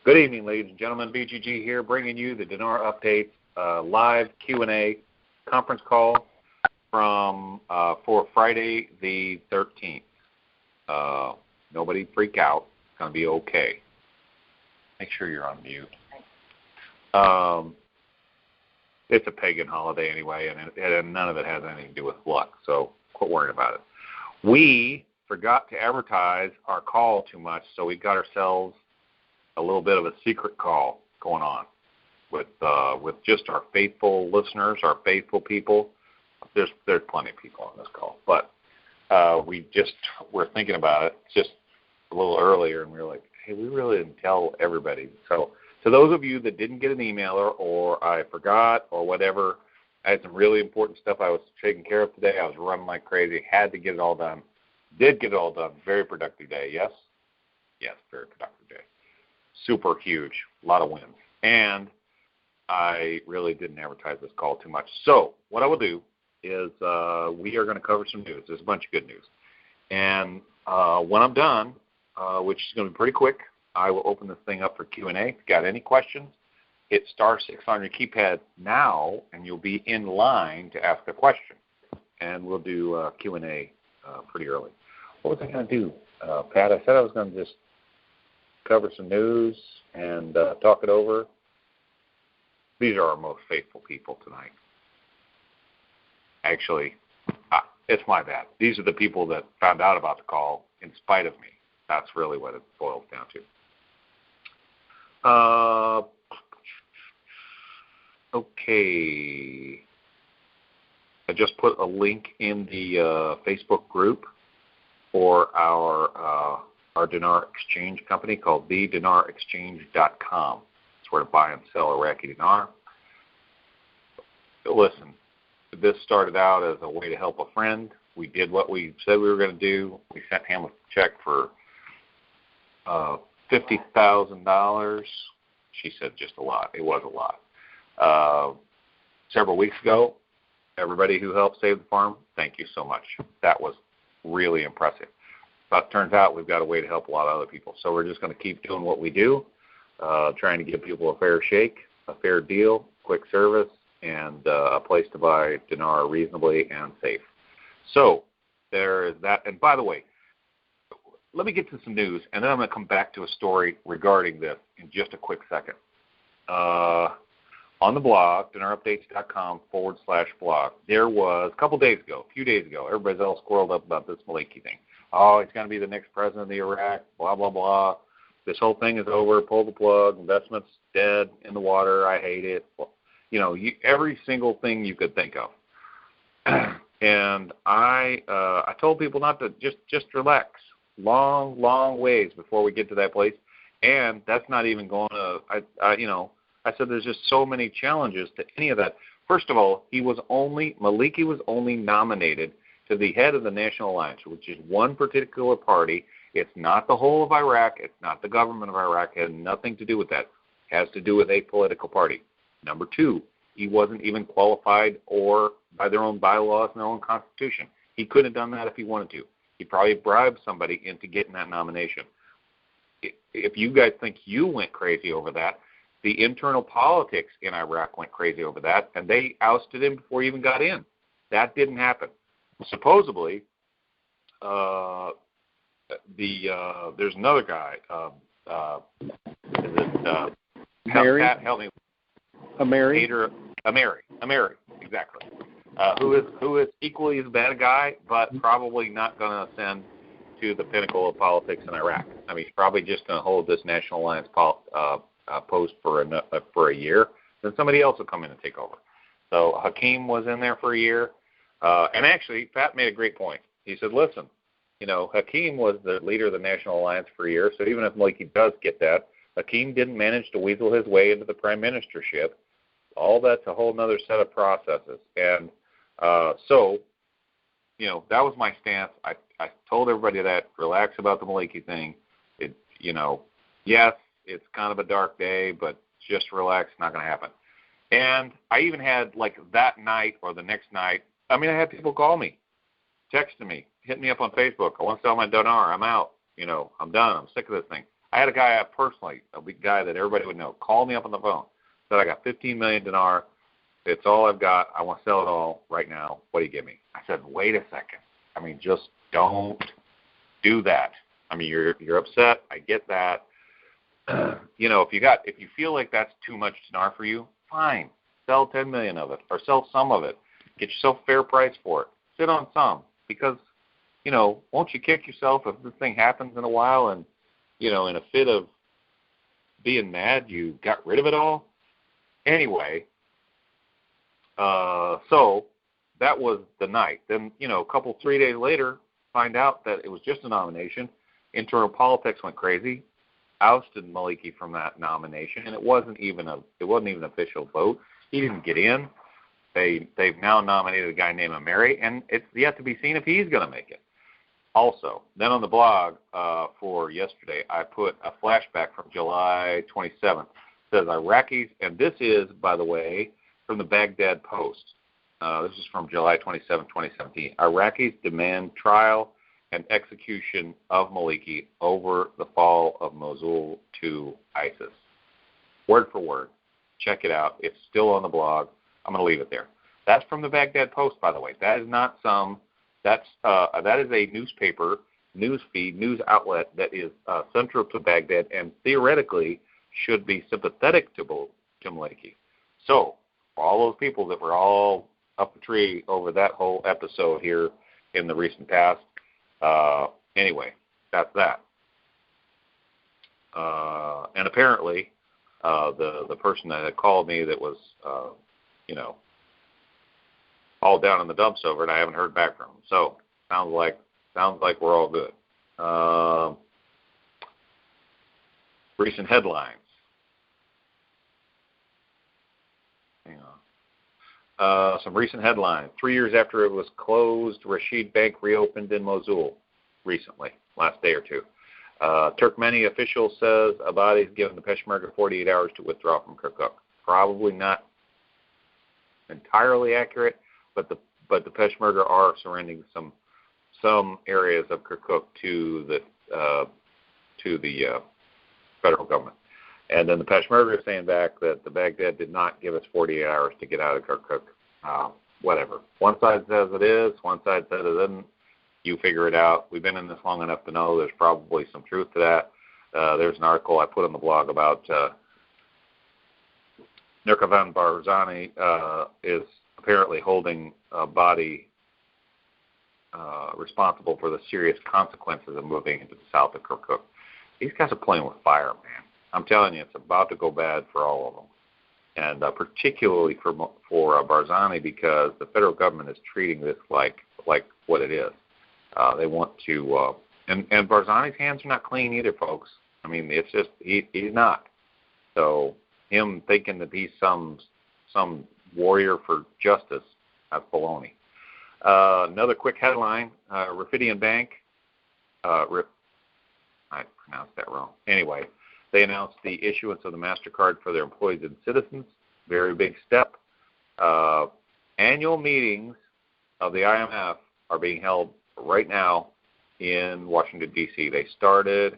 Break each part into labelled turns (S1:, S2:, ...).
S1: Good evening, ladies and gentlemen. BGG here, bringing you the Dinar Update live Q&A conference call for Friday the 13th. Nobody freak out. It's going to be okay. Make sure you're on mute. It's a pagan holiday anyway, and none of it has anything to do with luck, so quit worrying about it. We forgot to advertise our call too much, so we got ourselves a little bit of a secret call going on with just our faithful listeners, our faithful people. There's plenty of people on this call, but we're thinking about it just a little earlier, and we were like, hey, we really didn't tell everybody. So to those of you that didn't get an email or I forgot or whatever, I had some really important stuff I was taking care of today. I was running like crazy, had to get it all done. Did get it all done. Very productive day, yes? Yes, very productive day. Super huge, a lot of wins. And I really didn't advertise this call too much. So what I will do is we are going to cover some news. There's a bunch of good news. And when I'm done, which is going to be pretty quick, I will open this thing up for Q&A. If you got any questions, hit *6 on your keypad now, and you'll be in line to ask a question. And we'll do Q&A pretty early. What was I going to do, Pat? I said I was going to just cover some news and talk it over. These are our most faithful people tonight. Actually, it's my bad. These are the people that found out about the call in spite of me. That's really what it boils down to. Okay. I just put a link in the Facebook group for our Dinar exchange company called thedinarexchange.com. It's where to buy and sell Iraqi dinar. Listen, this started out as a way to help a friend. We did what we said we were going to do. We sent him a check for $50,000. She said just a lot. It was a lot. Several weeks ago, everybody who helped save the farm, thank you so much. That was really impressive. But it turns out we've got a way to help a lot of other people. So we're just going to keep doing what we do, trying to give people a fair shake, a fair deal, quick service, and a place to buy dinar reasonably and safe. So there is that. And by the way, let me get to some news, and then I'm going to come back to a story regarding this in just a quick second. On the blog, dinarupdates.com/blog, there was a few days ago, everybody's all squirreled up about this Maliki thing. Oh, he's going to be the next president of the Iraq, blah, blah, blah. This whole thing is over, pull the plug, investment's dead, in the water, I hate it. Well, every single thing you could think of. And I told people not to just relax. Long ways before we get to that place. And that's not even going to, I said there's just so many challenges to any of that. First of all, Maliki was only nominated to the head of the National Alliance, which is one particular party. It's not the whole of Iraq. It's not the government of Iraq. It had nothing to do with that. It has to do with a political party. Number two, he wasn't even qualified or by their own bylaws and their own constitution. He couldn't have done that if he wanted to. He probably bribed somebody into getting that nomination. If you guys think you went crazy over that, the internal politics in Iraq went crazy over that, and they ousted him before he even got in. That didn't happen. Supposedly, there's another guy.
S2: Mary?
S1: Pat, help me.
S2: Mary,
S1: exactly. Who is equally as bad a guy, but probably not going to ascend to the pinnacle of politics in Iraq. I mean, he's probably just going to hold this National Alliance post for a year. Then somebody else will come in and take over. So Hakeem was in there for a year. And actually, Pat made a great point. He said, listen, Hakeem was the leader of the National Alliance for a year, so even if Maliki does get that, Hakeem didn't manage to weasel his way into the prime ministership. All that's a whole other set of processes. And so, that was my stance. I told everybody that, relax about the Maliki thing. Yes, it's kind of a dark day, but just relax, it's not going to happen. And I even had, that night or the next night, I had people call me, texting me, hit me up on Facebook. I want to sell my dinar. I'm out. I'm done. I'm sick of this thing. I had a guy personally, a big guy that everybody would know, call me up on the phone. Said, I got 15 million dinar. It's all I've got. I want to sell it all right now. What do you give me? I said, wait a second. I mean, just don't do that. I mean, you're upset. I get that. If you feel like that's too much dinar for you, fine. Sell 10 million of it or sell some of it. Get yourself a fair price for it. Sit on some because, won't you kick yourself if this thing happens in a while and, in a fit of being mad, you got rid of it all? Anyway, so that was the night. Then, 3 days later, find out that it was just a nomination. Internal politics went crazy, ousted Maliki from that nomination, and it wasn't even an official vote. He didn't get in. They've now nominated a guy named Ameri, and it's yet to be seen if he's going to make it. Also, then on the blog for yesterday, I put a flashback from July 27th. It says Iraqis, and this is, by the way, from the Baghdad Post. This is from July 27, 2017. Iraqis demand trial and execution of Maliki over the fall of Mosul to ISIS. Word for word. Check it out. It's still on the blog. I'm going to leave it there. That's from the Baghdad Post, by the way. That is not that is a newspaper, news feed, news outlet that is central to Baghdad and theoretically should be sympathetic to Maliki. So, for all those people that were all up the tree over that whole episode here in the recent past, anyway, that's that. And apparently, the person that had called me that was, all down in the dumps over it, I haven't heard back from him. So, sounds like we're all good. Recent headlines. Hang on. Some recent headlines. 3 years after it was closed, Rashid Bank reopened in Mosul recently, last day or two. Turkmeni official says Abadi's given the Peshmerga 48 hours to withdraw from Kirkuk. Probably not entirely accurate, but the Peshmerga are surrendering some areas of Kirkuk to the federal government. And then the Peshmerga is saying back that the Baghdad did not give us 48 hours to get out of Kirkuk. Whatever. One side says it is, one side says it isn't. You figure it out. We've been in this long enough to know there's probably some truth to that. There's an article I put on the blog about Nurkavan Barzani is apparently holding a body responsible for the serious consequences of moving into the south of Kirkuk. These guys are playing with fire, man. I'm telling you, it's about to go bad for all of them, and particularly for Barzani because the federal government is treating this like what it is. They want to, and Barzani's hands are not clean either, folks. I mean, it's just he's not. So him thinking that he's some warrior for justice, that's baloney. Another quick headline: Rafidian Bank. I pronounced that wrong. Anyway, they announced the issuance of the MasterCard for their employees and citizens. Very big step. Annual meetings of the IMF are being held right now in Washington, D.C. They started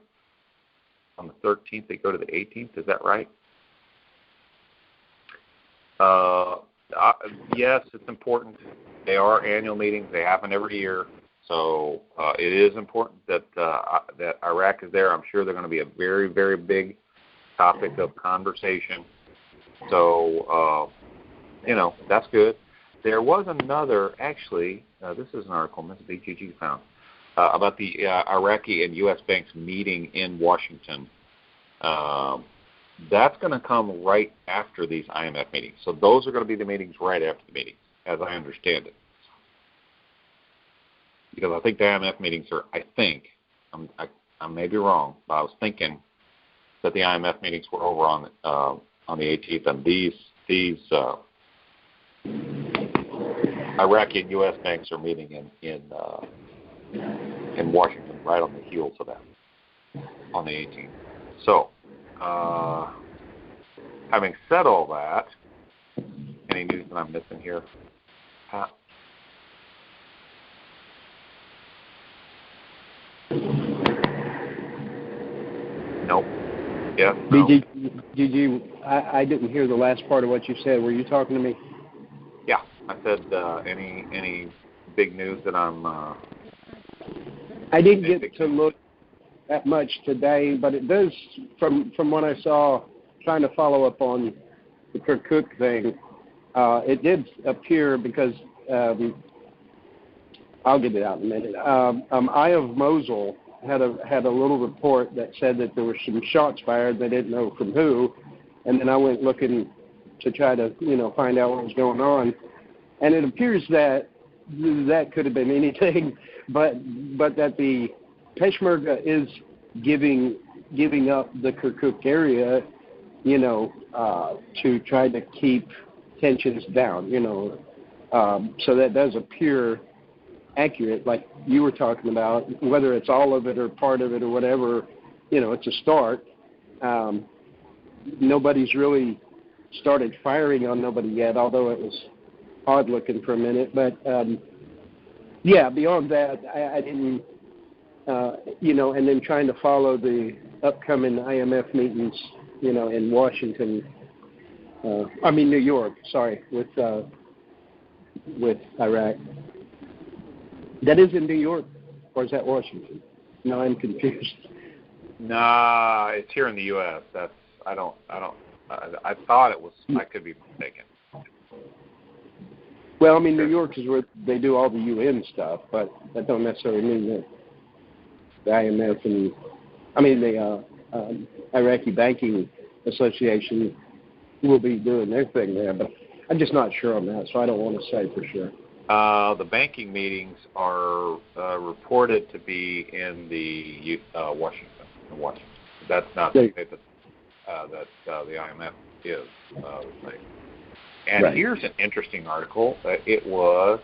S1: on the 13th. They go to the 18th. Is that right? Yes, it's important. They are annual meetings. They happen every year. So it is important that Iraq is there. I'm sure they're going to be a very, very big topic of conversation. So, that's good. There was another, actually, this is an article Ms. BGG found, about the Iraqi and U.S. banks meeting in Washington. That's going to come right after these IMF meetings. So those are going to be the meetings right after the meetings, as I understand it. Because I think the IMF meetings are, I may be wrong, but I was thinking that the IMF meetings were over on the 18th, and these Iraqi and U.S. banks are meeting in Washington right on the heels of that, on the 18th. So, having said all that, any news that I'm missing here? Nope. Yes. No.
S2: I didn't hear the last part of what you said. Were you talking to me?
S1: Yeah, I said any big news that I'm.
S2: I didn't get to look that much today, but it does from what I saw. Trying to follow up on the Kirkuk thing, it did appear because I'll get it out in a minute. Eye of Mosul had a little report that said that there were some shots fired. They didn't know from who, and then I went looking to try to find out what was going on, and it appears that could have been anything, but that the Peshmerga is giving up the Kirkuk area, to try to keep tensions down, so that does appear accurate, like you were talking about. Whether it's all of it or part of it or whatever, it's a start. Nobody's really started firing on nobody yet, although it was odd looking for a minute. But beyond that, I didn't, and then trying to follow the upcoming IMF meetings, in Washington. New York. Sorry, with Iraq. That is in New York, or is that Washington? No, I'm confused.
S1: Nah, it's here in the U.S. I thought it was. I could be mistaken.
S2: Well, New York is where they do all the UN stuff, but that don't necessarily mean that the IMF and the Iraqi Banking Association will be doing their thing there. But I'm just not sure on that, so I don't want to say for sure.
S1: The banking meetings are reported to be in the Washington. That's not the that the IMF is. And
S2: right.
S1: Here's an interesting article. It was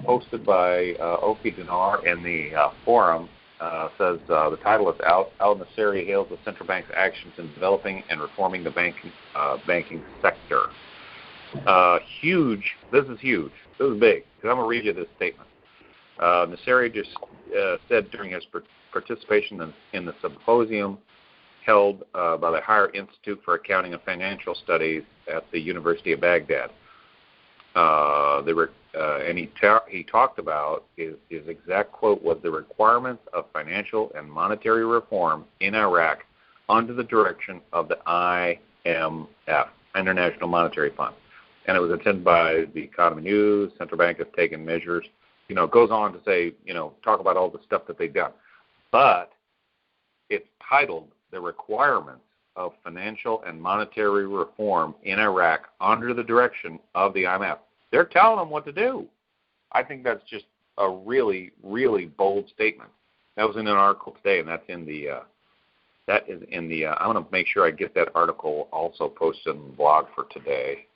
S1: posted by Dinar in the forum. Says the title is Al-Nasseri hails the central bank's actions in developing and reforming the banking sector. Huge. This is huge. This is big. Because I'm going to read you this statement. Nasseri just said during his participation in the symposium held by the Higher Institute for Accounting and Financial Studies at the University of Baghdad. And he talked about, his exact quote was, the requirements of financial and monetary reform in Iraq under the direction of the IMF, International Monetary Fund. And it was attended by the Economy News. Central Bank has taken measures. It goes on to say, talk about all the stuff that they've done. But it's titled The Requirements of Financial and Monetary Reform in Iraq under the direction of the IMF. They're telling them what to do. I think that's just a really, really bold statement. That was in an article today, and that's in the I want to make sure I get that article also posted on the blog for today.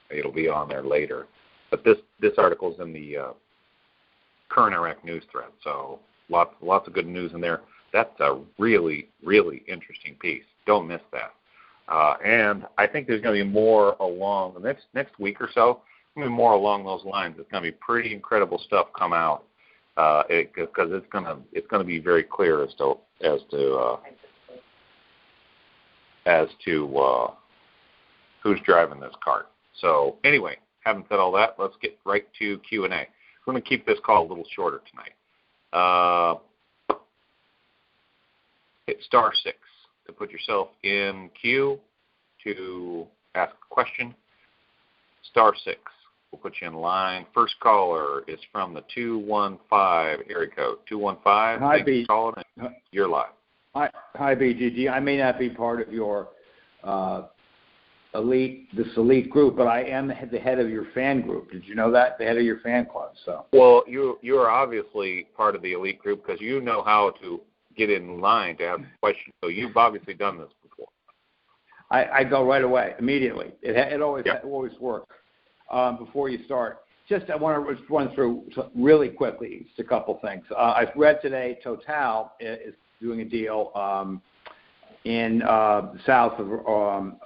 S1: It'll be on there later. But this article is in the current Iraq news thread, so lots of good news in there. That's a really, really interesting piece. Don't miss that. And I think there's going to be more along the next week or so. Going to be more along those lines. It's going to be pretty incredible stuff come out because it's going to be very clear as to who's driving this cart. So anyway, having said all that, let's get right to Q&A. We're going to keep this call a little shorter tonight. Hit *6 to put yourself in queue to ask a question. *6 will put you in line. First caller is from the 215 area code. 215.
S3: Hi, B.
S1: Calling in. You're live.
S3: Hi, BGG. I may not be part of your elite group, but I am the head of your fan group. Did you know that? The head of your fan club. So.
S1: Well, you are obviously part of the elite group because you know how to get in line to ask questions. So you've obviously done this before.
S3: I go right away, immediately. It always works. Before you start, I want to run through really quickly just a couple things. I've read today Total is doing a deal in southern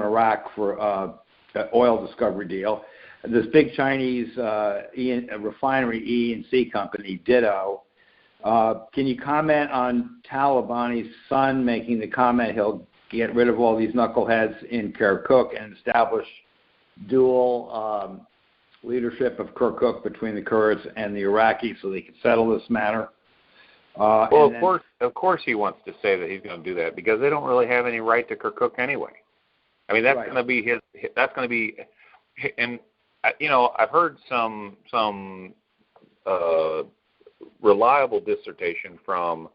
S3: Iraq for an oil discovery deal. This big Chinese refinery E&C company, Ditto, Can you comment on Talabani's son making the comment he'll get rid of all these knuckleheads in Kirkuk and establish dual leadership of Kirkuk between the Kurds and the Iraqis so they can settle this matter?
S1: Of course he wants to say that he's going to do that because they don't really have any right to Kirkuk anyway. I mean, that's going to be his. That's going to be, and I've heard some reliable dissertation from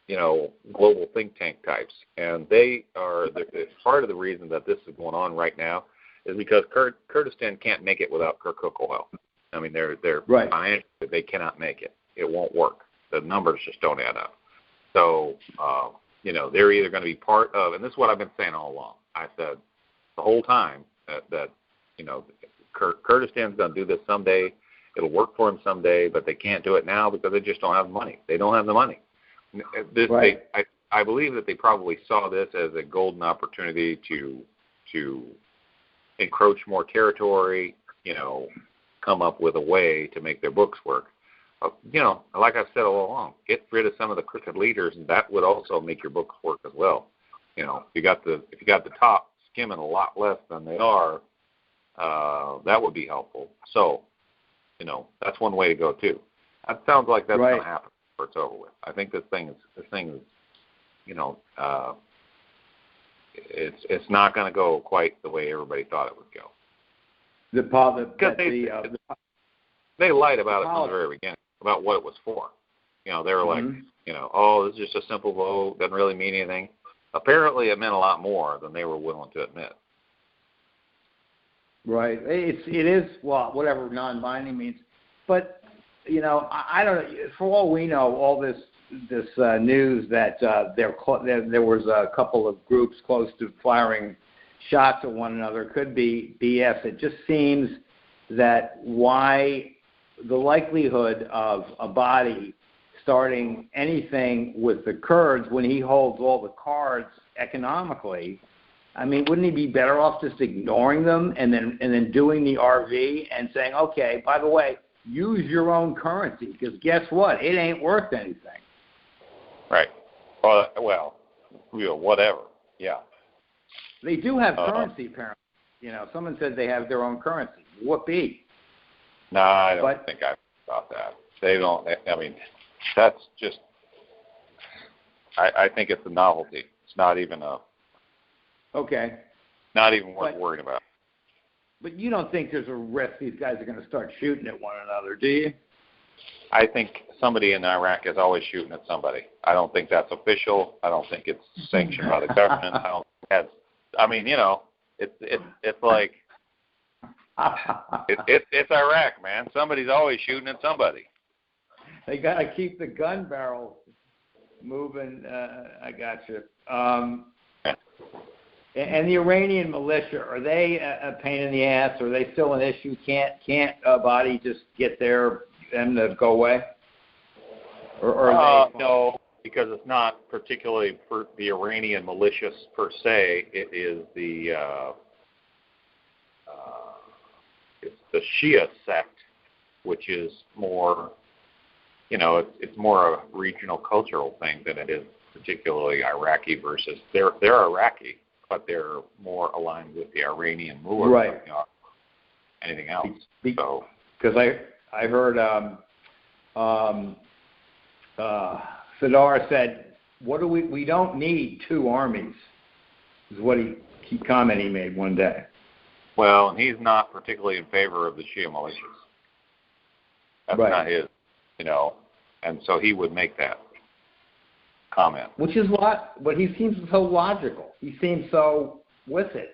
S1: global think tank types, and they are part of the reason that this is going on right now is because Kurdistan can't make it without Kirkuk oil. I mean, they're financially, they cannot make it. It won't work. The numbers just don't add up. So, they're either going to be part of, and this is what I've been saying all along. I said the whole time that Kurdistan's going to do this someday. It'll work for them someday, but they can't do it now because they just don't have money. They don't have the money. I believe that they probably saw this as a golden opportunity to encroach more territory, come up with a way to make their books work. Like I've said all along, get rid of some of the crooked leaders, and that would also make your books work as well. If you got the top skimming a lot less than they are, that would be helpful. So, that's one way to go too. That sounds like that's going to happen before it's over with. I think this thing is, it's not going to go quite the way everybody thought it would go. They lied about it from the very beginning, about what it was for. They were like, this is just a simple vote, doesn't really mean anything. Apparently it meant a lot more than they were willing to admit.
S3: Right. It is, whatever non-binding means. But, I don't know. For all we know, all this news that there was a couple of groups close to firing shots at one another could be BS. It just seems that why the likelihood of Abadi starting anything with the Kurds when he holds all the cards economically, I mean, wouldn't he be better off just ignoring them and then doing the RV and saying, okay, by the way, use your own currency because guess what? It ain't worth anything.
S1: Right. Well, whatever. Yeah.
S3: They do have currency, apparently. Someone said they have their own currency. Whoopee.
S1: No, I don't think I thought that. They don't. I mean, that's just. I think it's a novelty. It's not even a.
S3: Okay.
S1: Not even worth worrying about.
S3: But you don't think there's a risk these guys are going to start shooting at one another, do you?
S1: I think somebody in Iraq is always shooting at somebody. I don't think that's official. I don't think it's sanctioned by the government. I don't think that's. I mean, it's like. It's Iraq, man. Somebody's always shooting at somebody.
S3: They got to keep the gun barrels moving. I got you. And the Iranian militia, are they a pain in the ass? Are they still an issue? Can't Abadi just get them to go away? Or are they?
S1: No, because it's not particularly for the Iranian militias per se. It is it's the Shia sect, which is more, it's more a regional cultural thing than it is particularly Iraqi versus they're Iraqi, but they're more aligned with the Iranian mullah than they are anything else. So
S3: because I heard Sadar said, "What do we don't need two armies," is what he comment he made one day.
S1: Well, and he's not particularly in favor of the Shia militias. That's not his, and so he would make that comment.
S3: Which is but he seems so logical. He seems so with it.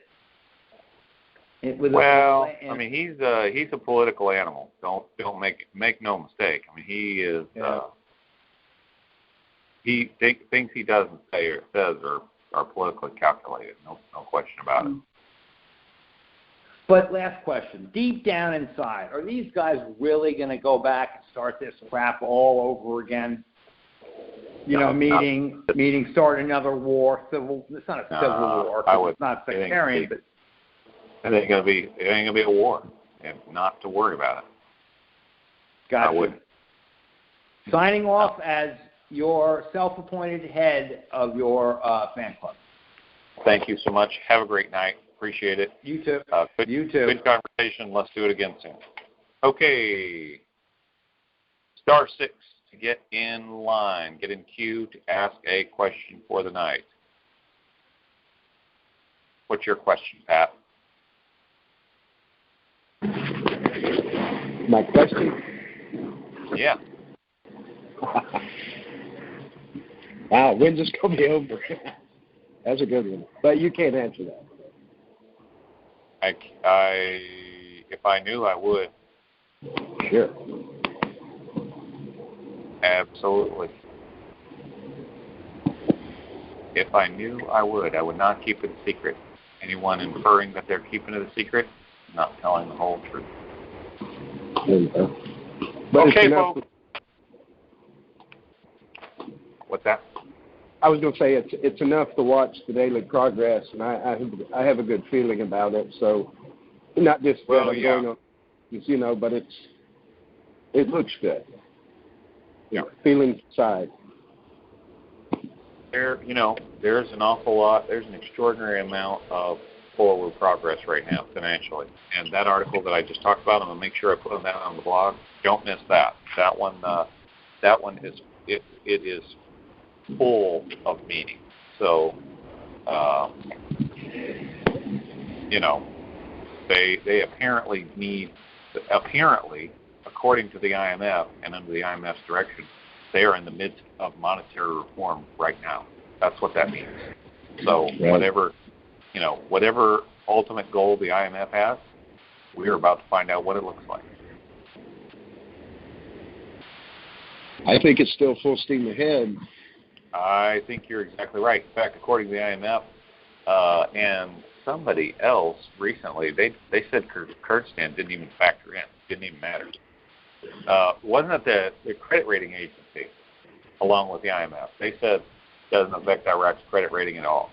S1: I mean, he's a political animal. Don't make no mistake. I mean, he is. Things he doesn't say or says are politically calculated. No question about it.
S3: But last question, deep down inside, are these guys really going to go back and start this crap all over again? Meaning start another war. It's not a civil war. It's not sectarian, but
S1: it ain't gonna be a war, and not to worry about it.
S3: Gotcha. Signing off as your self-appointed head of your fan club.
S1: Thank you so much. Have a great night. Appreciate it.
S3: You too.
S1: You too. Good conversation. Let's do it again soon. Okay. Star 6 to get in line, get in queue to ask a question for the night. What's your question, Pat?
S2: My question?
S1: Yeah.
S2: Wow, when's this going to be over? That's a good one. But you can't answer that.
S1: If I knew, I would.
S2: Sure.
S1: Absolutely. If I knew, I would. I would not keep it a secret. Anyone inferring that they're keeping it a secret, not telling the whole truth.
S2: But
S1: okay, folks. What's that?
S2: I was going to say it's enough to watch the daily progress, and I have a good feeling about it. So, not just that I'm going on, you know, but it looks good. Yeah, feeling side.
S1: There's an awful lot. There's an extraordinary amount of forward progress right now financially. And that article that I just talked about, I'm going to make sure I put that on the blog. Don't miss that. That one is it is full of meaning. So, they apparently according to the IMF and under the IMF's direction, they are in the midst of monetary reform right now. That's what that means. So whatever ultimate goal the IMF has, we're about to find out what it looks like.
S2: I think it's still full steam ahead.
S1: I think you're exactly right. In fact, according to the IMF and somebody else recently, they said Kurdistan didn't even factor in. Didn't even matter. Wasn't it the credit rating agency, along with the IMF? They said it doesn't affect Iraq's credit rating at all.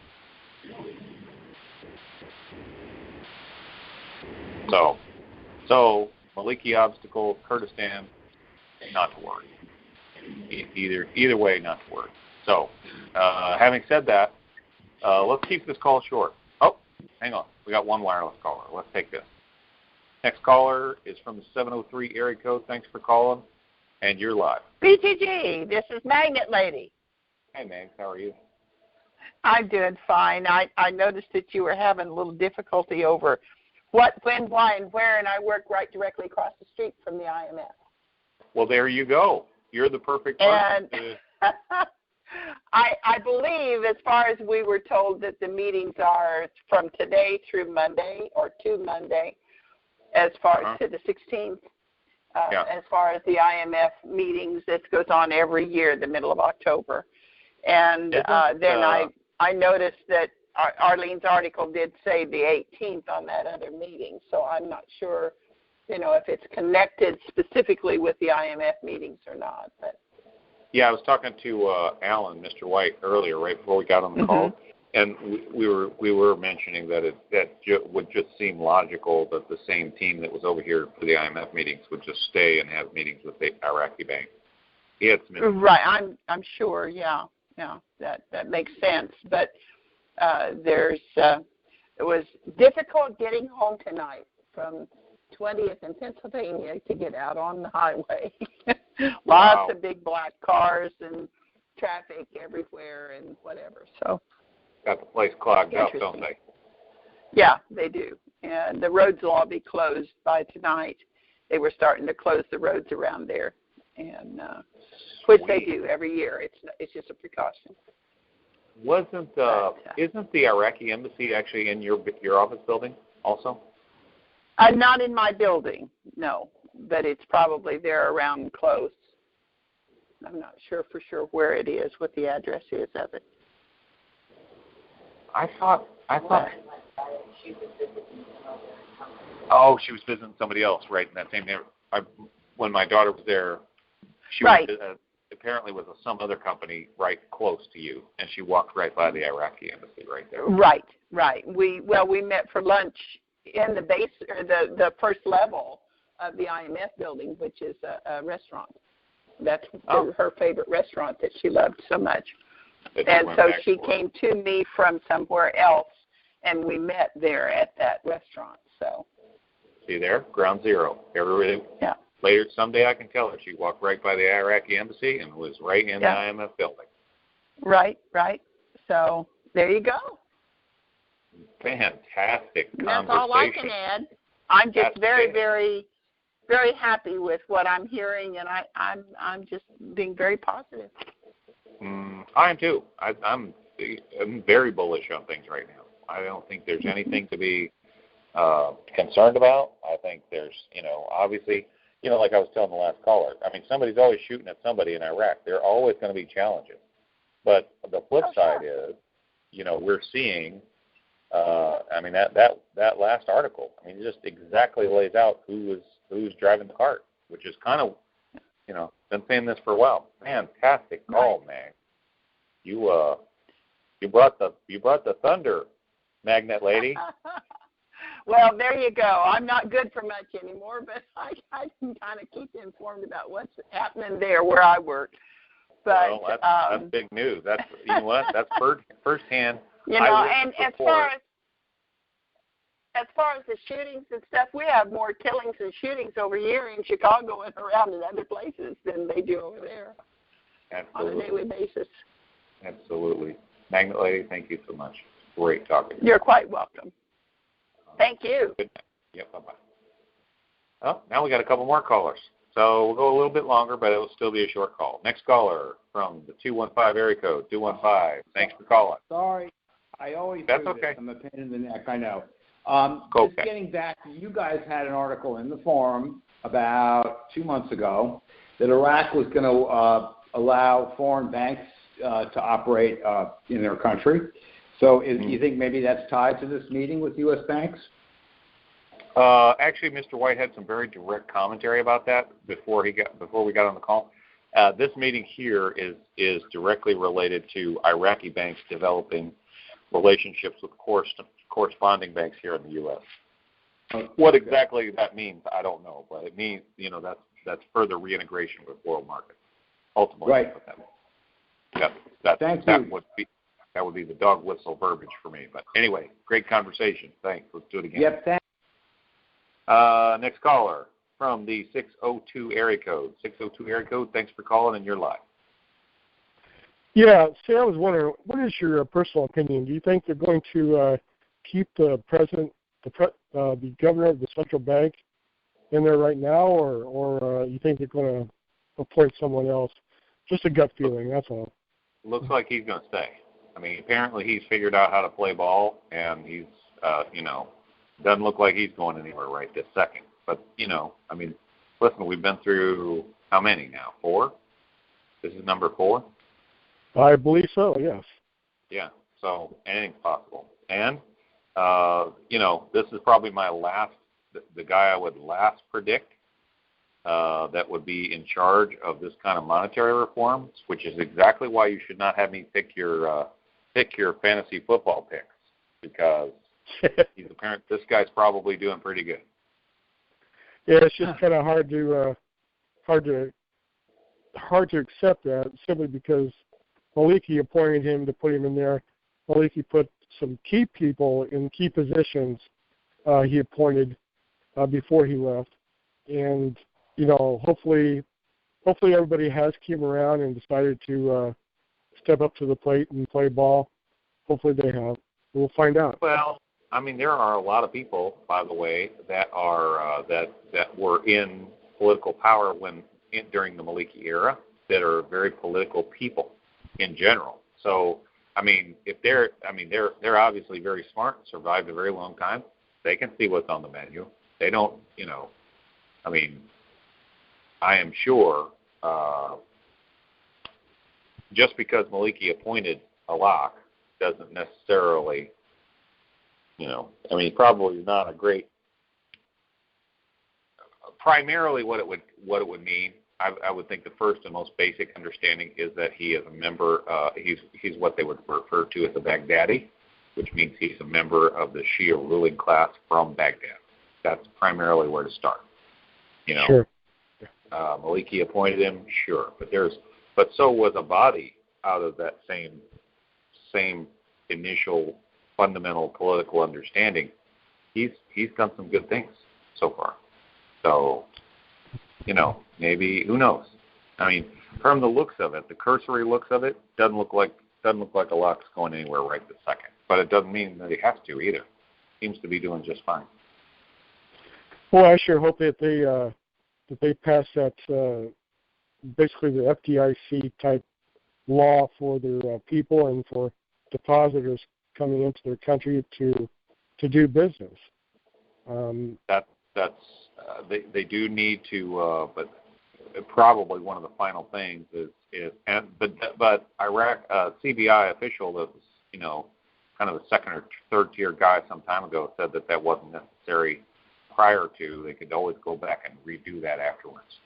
S1: So Maliki obstacle, Kurdistan, not to worry. Either way, not to worry. So, having said that, let's keep this call short. Oh, hang on. We got one wireless caller. Let's take this. Next caller is from the 703 area code. Thanks for calling, and you're live.
S4: BGG, this is Magnet Lady.
S1: Hey, Mags, how are you?
S4: I'm doing fine. I noticed that you were having a little difficulty over what, when, why, and where, and I work right directly across the street from the IMF.
S1: Well, there you go. You're the perfect person
S4: to... I believe, as far as we were told, that the meetings are from today through Monday or to Monday, as far as to the 16th. As far as the IMF meetings, this goes on every year, the middle of October. And then I noticed that Arlene's article did say the 18th on that other meeting, so I'm not sure, if it's connected specifically with the IMF meetings or not. But
S1: yeah, I was talking to Alan, Mr. White, earlier, right before we got on the call, and we were mentioning that would just seem logical that the same team that was over here for the IMF meetings would just stay and have meetings with the Iraqi bank.
S4: Right, I'm sure. Yeah, that makes sense. But it was difficult getting home tonight from 20th and Pennsylvania to get out on the highway. Lots of big black cars and traffic everywhere and whatever. So
S1: got the place clogged up, don't they?
S4: Yeah, they do. And the roads will all be closed by tonight. They were starting to close the roads around there, and which they do every year. It's just a precaution.
S1: Isn't the Iraqi embassy actually in your office building also?
S4: Not in my building, no, but it's probably there around close. I'm not sure for sure where it is, what the address is of it.
S1: I thought. Oh, she was visiting somebody else, right? In that same neighborhood. When my daughter was there, she was apparently with some other company right close to you, and she walked right by the Iraqi embassy right there.
S4: Right. We met for lunch in the base or the first level of the IMF building, which is a restaurant. That's her favorite restaurant that she loved so much.
S1: And
S4: so she came to me from somewhere else, and we met there at that restaurant. So
S1: see there, ground zero.
S4: Yeah.
S1: Later, someday I can tell her she walked right by the Iraqi embassy and was right in the IMF building.
S4: Right. So there you go.
S1: Fantastic conversation.
S4: That's all I can add. I'm just very, very, very happy with what I'm hearing, and I'm just being very positive.
S1: I am too. I'm very bullish on things right now. I don't think there's anything to be concerned about. I think there's, obviously, like I was telling the last caller, I mean, somebody's always shooting at somebody in Iraq. There are always going to be challenges. But the flip side is, we're seeing, that last article, it just exactly lays out who's driving the cart, which is kind of, been saying this for a while. Fantastic call, man. You brought the thunder, Magnet Lady.
S4: Well, there you go. I'm not good for much anymore, but I can kind of keep you informed about what's happening there where I work. But
S1: that's big news. That's that's firsthand.
S4: And as far as the shootings and stuff, we have more killings and shootings over here in Chicago and around in other places than they do over there.
S1: Absolutely.
S4: On a daily basis.
S1: Absolutely. Magnet Lady, thank you so much. Great talking to you.
S4: You're quite welcome. Thank you.
S1: Good night. Yep, bye-bye. Oh, now we got a couple more callers. So we'll go a little bit longer, but it will still be a short call. Next caller from the 215 area code, 215. Thanks for calling.
S3: Sorry. I always
S1: That's
S3: do
S1: okay.
S3: this. I'm a pain in the neck, I know.
S1: Just
S3: getting back, you guys had an article in the forum about 2 months ago that Iraq was going to allow foreign banks to operate in their country. So you think maybe that's tied to this meeting with U.S. banks?
S1: Actually, Mr. White had some very direct commentary about that before we got on the call. This meeting here is directly related to Iraqi banks developing relationships with corresponding banks here in the U.S. What exactly that means, I don't know, but it means that's further reintegration with world markets. Ultimately,
S3: right.
S1: That would be the dog whistle verbiage for me. But anyway, great conversation. Thanks. Let's do it again.
S3: Yep. Thanks.
S1: Next caller from the 602 area code. 602 area code. Thanks for calling, and you're live.
S5: Yeah. See, I was wondering, what is your personal opinion? Do you think they're going to keep the president, the governor of the central bank, in there right now, or you think they're going to appoint someone else? Just a gut feeling. That's all.
S1: Looks like he's going to stay. Apparently he's figured out how to play ball, and he's, doesn't look like he's going anywhere right this second. But, listen, we've been through how many now? 4? This is number 4?
S5: I believe so, yes.
S1: Yeah, so anything's possible. And, this is probably my last, the guy I would last predict that would be in charge of this kind of monetary reform, which is exactly why you should not have me pick your fantasy football picks, because this guy's probably doing pretty good.
S5: Yeah, it's just kind of hard to accept that, simply because Maliki appointed him to put him in there. Maliki put some key people in key positions he appointed before he left, and hopefully everybody has came around and decided to step up to the plate and play ball. Hopefully they have. We'll find out.
S1: Well, there are a lot of people, by the way, that are that were in political power during the Maliki era, that are very political people in general. So, if they're obviously very smart, survived a very long time. They can see what's on the menu. They don't, I am sure just because Maliki appointed a lock doesn't necessarily, probably not a great. Primarily, what it would mean, I would think the first and most basic understanding is that he is a member. He's what they would refer to as a Baghdadi, which means he's a member of the Shia ruling class from Baghdad. That's primarily where to start.
S5: Sure.
S1: Maliki appointed him, sure, but so was a body out of that same initial fundamental political understanding. He's done some good things so far. So, maybe, who knows? I mean, from the looks of it, the cursory looks of it, doesn't look like a lot's going anywhere right this second. But it doesn't mean that he has to either. Seems to be doing just fine.
S5: Well, I sure hope that they pass that basically the FDIC type law for their people and for depositors coming into their country to do business.
S1: They do need to, but probably one of the final things but Iraq CBI official that was kind of the second or third tier guy some time ago said that wasn't necessary prior to. They could always go back and redo that afterwards.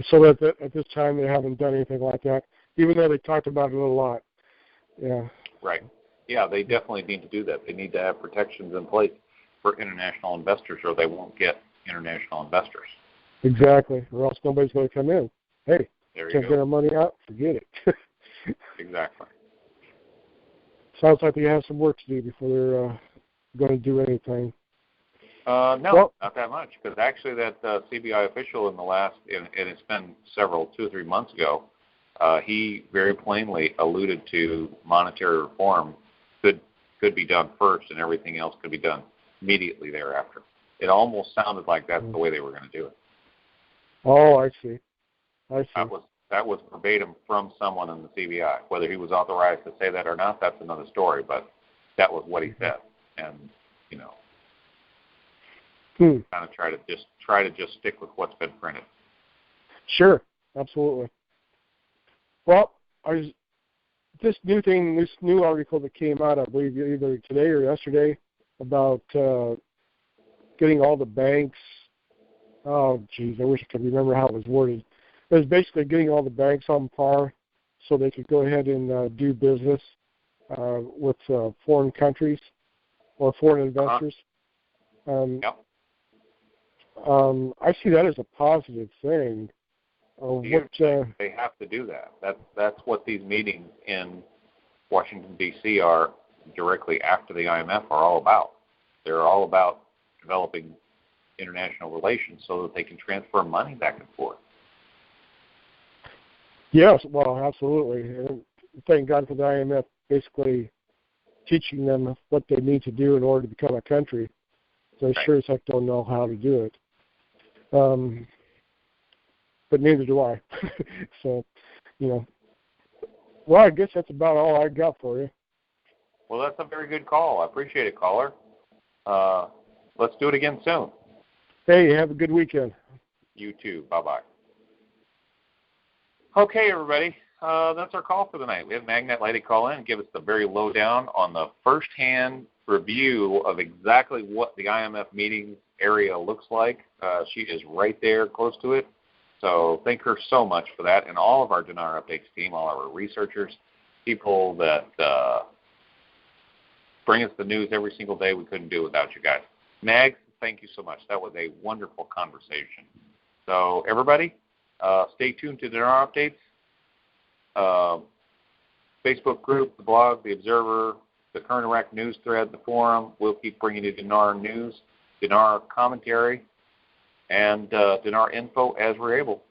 S5: So at this time they haven't done anything like that, even though they talked about it a lot. Yeah.
S1: Right. Yeah, they definitely need to do that. They need to have protections in place for international investors, or they won't get international investors.
S5: Exactly, or else nobody's going to come in. Hey, can't get our money out? Forget it.
S1: Exactly.
S5: Sounds like they have some work to do before they're going to do anything.
S1: No, not that much, because actually that CBI official in the last, and it's been 2 or 3 months ago, he very plainly alluded to monetary reform could be done first, and everything else could be done immediately thereafter. It almost sounded like that's the way they were going to do it.
S5: Oh, I see.
S1: That was verbatim from someone in the CBI. Whether he was authorized to say that or not, that's another story. But that was what he said, and kind of try to just stick with what's been printed.
S5: Sure, absolutely. Well, this new article that came out, I believe either today or yesterday, about getting all the banks. Oh, geez, I wish I could remember how it was worded. It was basically getting all the banks on par so they could go ahead and do business with foreign countries or foreign investors.
S1: Yep.
S5: I see that as a positive thing.
S1: They have to do that. That's what these meetings in Washington, D.C. are directly after the IMF are all about. They're all about developing international relations so that they can transfer money back and forth.
S5: Yes, well, absolutely. And thank God for the IMF basically teaching them what they need to do in order to become a country. So I sure as heck don't know how to do it. But neither do I. So, well, I guess that's about all I got for you.
S1: Well, that's a very good call. I appreciate it, caller. Let's do it again soon.
S5: Hey, have a good weekend.
S1: You too. Bye-bye. Okay, everybody. That's our call for the night. We had Magnet Lady call in and give us the very lowdown on the first-hand review of exactly what the IMF meeting area looks like. She is right there, close to it. So thank her so much for that, and all of our Dinar Updates team, all our researchers, people that bring us the news every single day. We couldn't do it without you guys. Mags, thank you so much. That was a wonderful conversation. So everybody, stay tuned to Dinar Updates. Facebook group, the blog, the Observer, the Current Iraq News thread, the forum. We'll keep bringing you Dinar news, Dinar commentary, and Dinar info as we're able.